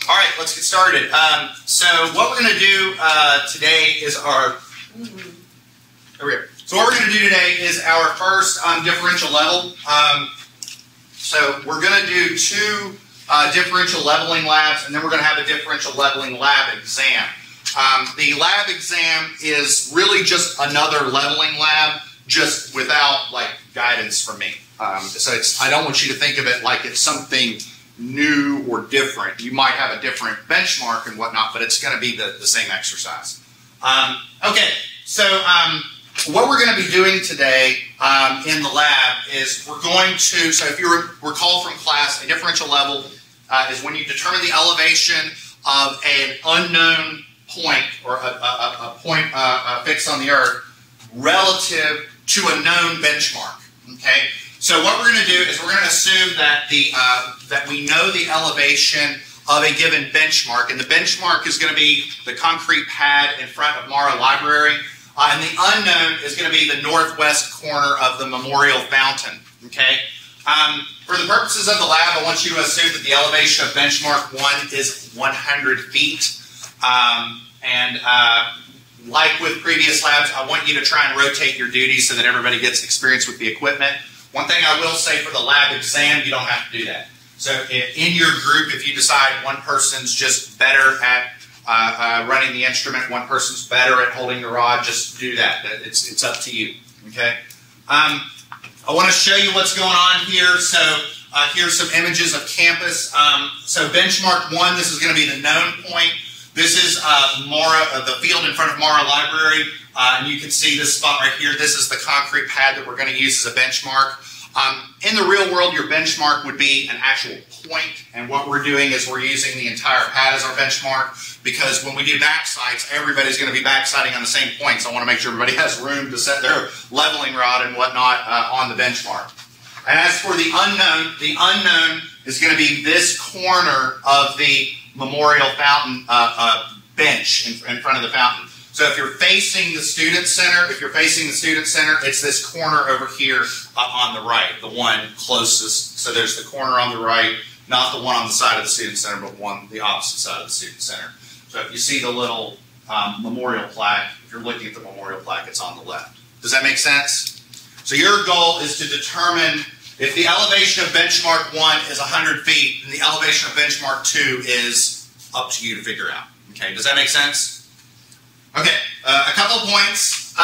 All right, let's get started. So what we're going to do today is our... Over here. So what we're going to do today is our first differential level. So we're going to do two differential leveling labs, and then we're going to have a differential leveling lab exam. The lab exam is really just another leveling lab, just without like guidance from me. So I don't want you to think of it like it's something new or different. You might have a different benchmark and whatnot, but it's going to be the same exercise. Okay, so what we're going to be doing today in the lab is we're going to, so if you recall from class, a differential level is when you determine the elevation of an unknown point or a point fixed on the earth relative to a known benchmark. Okay, so what we're going to do is we're going to assume that that we know the elevation of a given benchmark, and the benchmark is going to be the concrete pad in front of Mara Library, and the unknown is going to be the northwest corner of the Memorial Fountain. Okay. For the purposes of the lab, I want you to assume that the elevation of benchmark 1 is 100 feet. Like with previous labs, I want you to try and rotate your duties so that everybody gets experience with the equipment. One thing I will say for the lab exam, you don't have to do that. So in your group, if you decide one person's just better at running the instrument, one person's better at holding the rod, just do that. It's up to you. Okay. I want to show you what's going on here. So here's some images of campus. So benchmark 1, this is going to be the known point. This is the field in front of Mara Library, and you can see this spot right here. This is the concrete pad that we're going to use as a benchmark. In the real world, your benchmark would be an actual point, and what we're doing is we're using the entire pad as our benchmark, because when we do backsights, everybody's going to be backsighting on the same point, so I want to make sure everybody has room to set their leveling rod and whatnot on the benchmark. And as for the unknown is going to be this corner of the Memorial Fountain bench in front of the fountain. So if you're facing the student center, it's this corner over here on the right, the one closest. So there's the corner on the right, not the one on the side of the student center, but one the opposite side of the student center. So if you see the little memorial plaque, if you're looking at the memorial plaque, it's on the left. Does that make sense? So your goal is to determine if the elevation of benchmark 1 is 100 feet, and the elevation of benchmark 2 is up to you to figure out. Okay, does that make sense? Okay, a couple of points.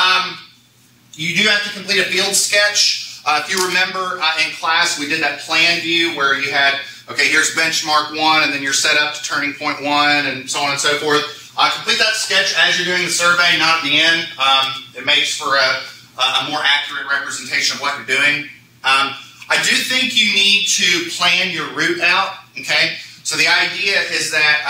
You do have to complete a field sketch. If you remember in class, we did that plan view where you had, okay, here's benchmark 1, and then you're set up to turning point 1, and so on and so forth. Complete that sketch as you're doing the survey, not at the end. It makes for a more accurate representation of what you're doing. I do think you need to plan your route out, okay? So the idea is that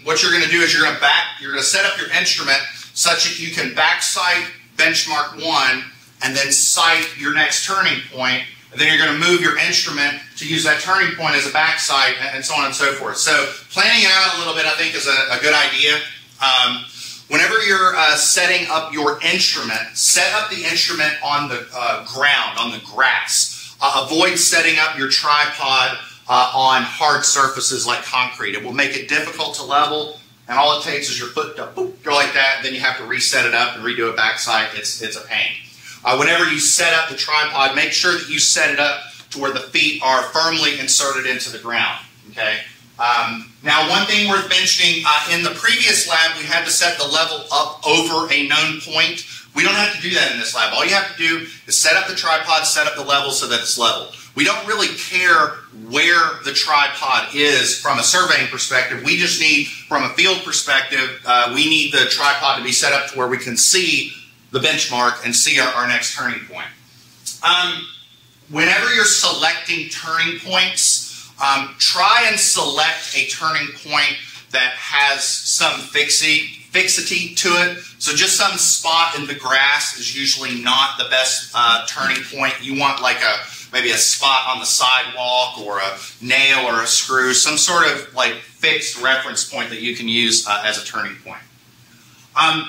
what you're going to do is you're going to set up your instrument such that you can backsight benchmark 1 and then sight your next turning point, and then you're going to move your instrument to use that turning point as a backsight, and so on and so forth. So planning it out a little bit, I think, is a good idea. Whenever you're setting up your instrument, set up the instrument on the ground, on the grass. Avoid setting up your tripod on hard surfaces like concrete. It will make it difficult to level, and all it takes is your foot to boop, go like that, then you have to reset it up and redo it backside. It's a pain. Whenever you set up the tripod, make sure that you set it up to where the feet are firmly inserted into the ground. Okay. Now, one thing worth mentioning, in the previous lab, we had to set the level up over a known point. We don't have to do that in this lab. All you have to do is set up the tripod, set up the level so that it's level. We don't really care where the tripod is from a surveying perspective. We just need, from a field perspective, we need the tripod to be set up to where we can see the benchmark and see our next turning point. Whenever you're selecting turning points, try and select a turning point that has some fixity to it. So just some spot in the grass is usually not the best turning point. You want like maybe a spot on the sidewalk or a nail or a screw, some sort of like fixed reference point that you can use as a turning point.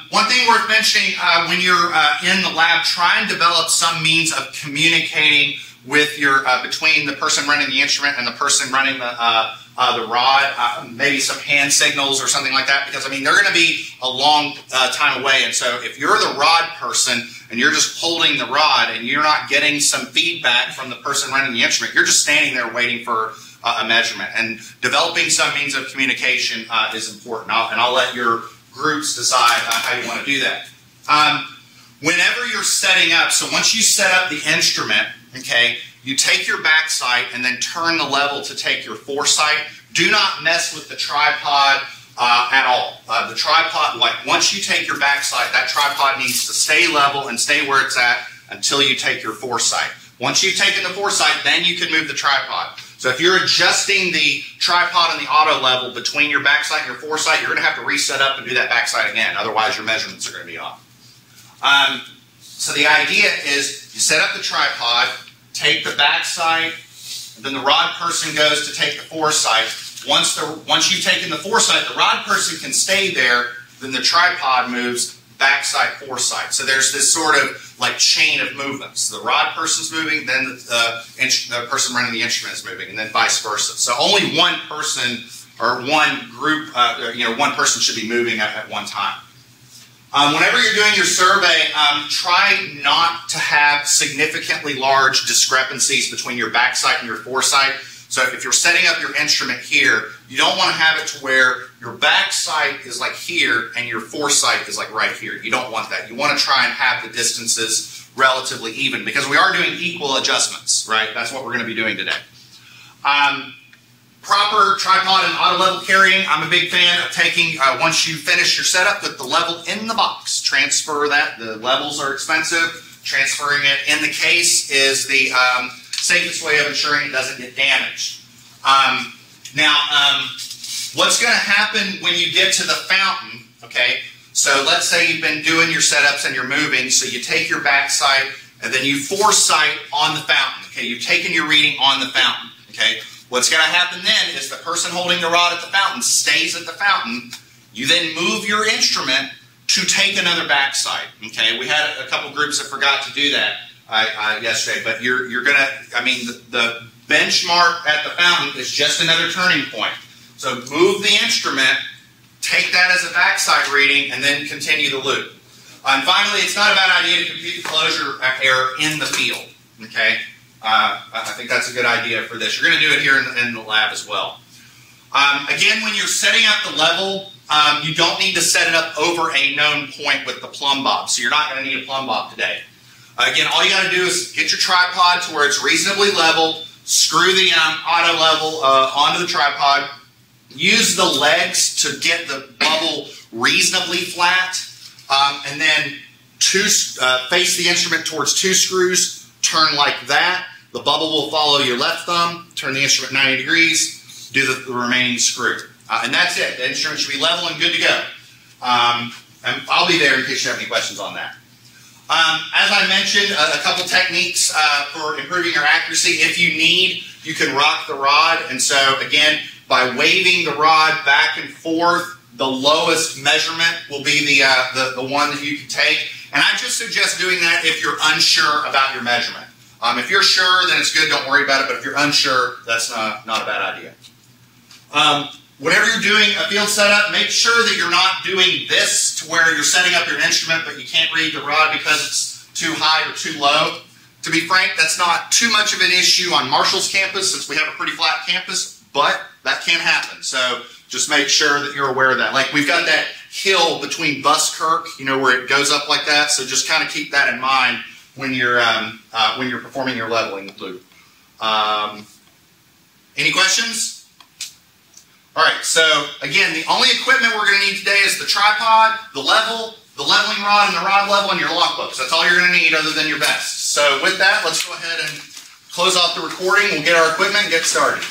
One thing worth mentioning when you're in the lab, try and develop some means of communicating with your between the person running the instrument and the person running the the rod, maybe some hand signals or something like that, because I mean they're going to be a long time away. And so if you're the rod person and you're just holding the rod and you're not getting some feedback from the person running the instrument, you're just standing there waiting for a measurement. And developing some means of communication is important. I'll let your groups decide how you want to do that. Whenever you're setting up, so once you set up the instrument, okay, you take your back sight and then turn the level to take your foresight. Do not mess with the tripod at all. The tripod, like once you take your back sight, that tripod needs to stay level and stay where it's at until you take your foresight. Once you've taken the foresight, then you can move the tripod. So if you're adjusting the tripod and the auto level between your back sight and your foresight, you're going to have to reset up and do that back sight again. Otherwise, your measurements are going to be off. So the idea is you set up the tripod, take the back sight, and then the rod person goes to take the foresight. Once you've taken the foresight, the rod person can stay there, then the tripod moves back sight, foresight. So there's this sort of like chain of movements. The rod person's moving, then the person running the instrument is moving, and then vice versa. So only one person or one group, one person should be moving at one time. Whenever you're doing your survey, try not to have significantly large discrepancies between your back sight and your foresight. So if you're setting up your instrument here, you don't want to have it to where your back sight is like here and your foresight is like right here. You don't want that. You want to try and have the distances relatively even, because we are doing equal adjustments, right? That's what we're going to be doing today. Proper tripod and auto level carrying. I'm a big fan of taking, once you finish your setup, put the level in the box. Transfer that. The levels are expensive. Transferring it in the case is the safest way of ensuring it doesn't get damaged. What's going to happen when you get to the fountain, okay? So let's say you've been doing your setups and you're moving, so you take your back sight and then you foresight on the fountain, okay? You've taken your reading on the fountain, okay? What's going to happen then is the person holding the rod at the fountain stays at the fountain. You then move your instrument to take another back sight, okay? We had a couple groups that forgot to do that yesterday, but you're going to, the benchmark at the fountain is just another turning point. So move the instrument, take that as a backside reading, and then continue the loop. And finally, it's not a bad idea to compute the closure error in the field, okay? I think that's a good idea for this. You're going to do it here in the lab as well. Again, when you're setting up the level, you don't need to set it up over a known point with the plumb bob, so you're not going to need a plumb bob today. Again, all you got to do is get your tripod to where it's reasonably level, screw the auto level onto the tripod, use the legs to get the bubble reasonably flat, and then face the instrument towards two screws, turn like that. The bubble will follow your left thumb, turn the instrument 90 degrees, do the remaining screw. And that's it. The instrument should be level and good to go. And I'll be there in case you have any questions on that. As I mentioned, a couple techniques for improving your accuracy. If you need, you can rock the rod. And so, again, by waving the rod back and forth, the lowest measurement will be the one that you can take. And I just suggest doing that if you're unsure about your measurement. If you're sure, then it's good. Don't worry about it. But if you're unsure, that's not a bad idea. Whenever you're doing a field setup, make sure that you're not doing this to where you're setting up your instrument, but you can't read the rod because it's too high or too low. To be frank, that's not too much of an issue on Marshall's campus since we have a pretty flat campus, but that can happen. So just make sure that you're aware of that. Like we've got that hill between Buskirk, where it goes up like that. So just kind of keep that in mind when you're performing your leveling loop. Any questions? All right, so again, the only equipment we're going to need today is the tripod, the leveling rod, and the rod level, and your logbook. So that's all you're going to need other than your vest. So with that, let's go ahead and close off the recording. We'll get our equipment and get started.